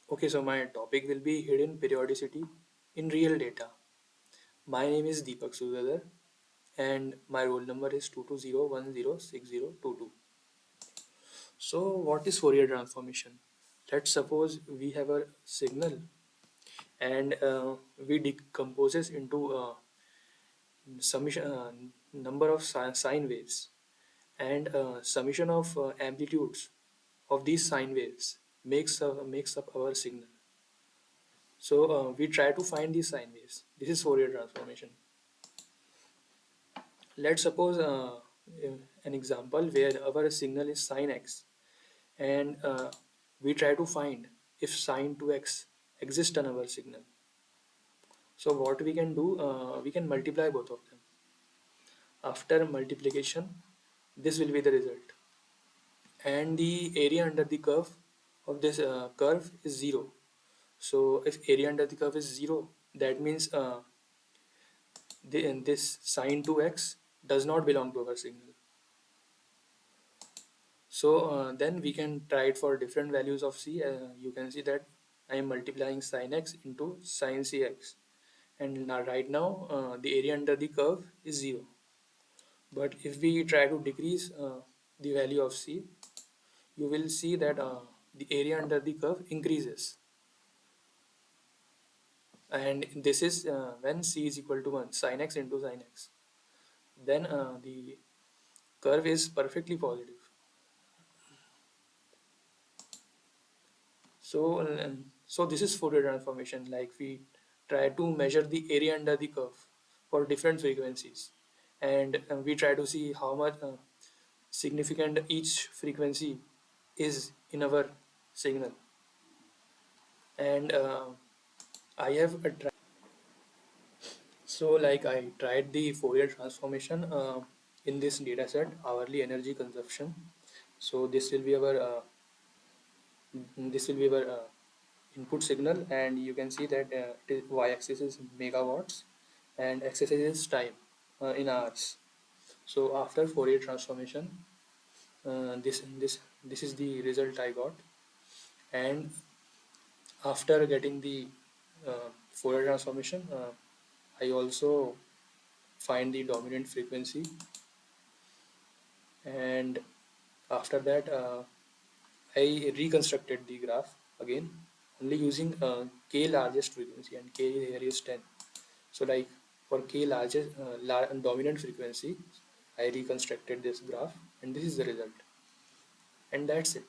Okay, so my topic will be hidden periodicity in real data. My name is Deepak Sutradhar and my roll number is 220106022. So what is Fourier transformation? Let's suppose we have a signal and we decomposes into a summation number of sine waves and summation of amplitudes of these sine waves makes up our signal. So we try to find these sine waves. This is Fourier transformation. Let's suppose an example where our signal is sine x and we try to find if sine 2x exists on our signal. So what we can do, we can multiply both of them. After multiplication, this will be the result. And the area under the curve of this curve is 0. So if area under the curve is 0, that means this sine 2x does not belong to our signal. So then we can try it for different values of c. You can see that I am multiplying sine x into sine cx, and now right now the area under the curve is 0. But if we try to decrease the value of c, you will see that the area under the curve increases, and this is when c is equal to 1, sine x into sine x. Then the curve is perfectly positive. So this is Fourier transformation. Like we try to measure the area under the curve for different frequencies, and we try to see how much significant each frequency is in our signal. And I have a like I tried the Fourier transformation in this data set, hourly energy consumption. So this will be our input signal, and you can see that y-axis is megawatts and x-axis is time in hours. So after Fourier transformation, this is the result I got. And after getting the Fourier transformation, I also find the dominant frequency, and after that I reconstructed the graph again, only using k largest frequency, and k here is 10. So like for k largest dominant frequency, I reconstructed this graph, and this is the result, and that's it.